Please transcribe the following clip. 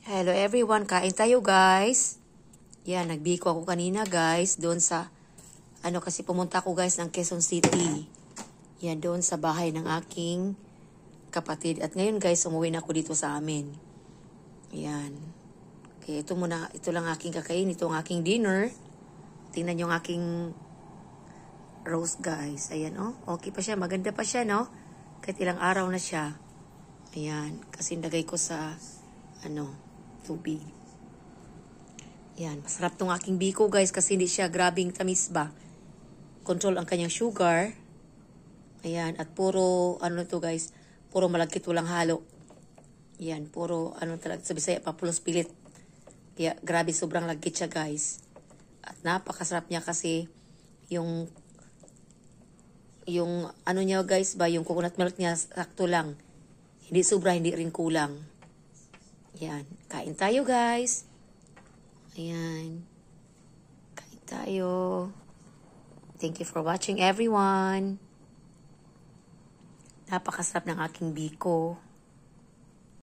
Hello everyone, kain tayo guys. Yan, nagbiko ako kanina guys, doon sa, kasi pumunta ako guys ng Quezon City. Yan, doon sa bahay ng aking kapatid. At ngayon guys, umuwi na ako dito sa amin. Yan. Okay, ito lang aking kakain, ito ang aking dinner. Tingnan yung aking roast guys. Ayan okay pa siya, maganda pa siya kahit ilang araw na siya. Ayan, kasi nagay ko sa, tubig. Yan, masarap tong aking biko guys kasi hindi siya grabing tamis ba. Control ang kanyang sugar. Ayan, at puro, ito guys, puro malagkit walang halo. Yan, puro, talaga, sa Bisaya, papulos pilit. Kaya, grabe, sobrang lagkit siya guys. At napakasarap niya kasi, yung niya guys ba, yung coconut milk niya, sakto lang. Hindi sobra, hindi rin kulang. Yan. Kain tayo, guys. Ayan. Kain tayo. Thank you for watching, everyone. Napakasarap ng aking biko.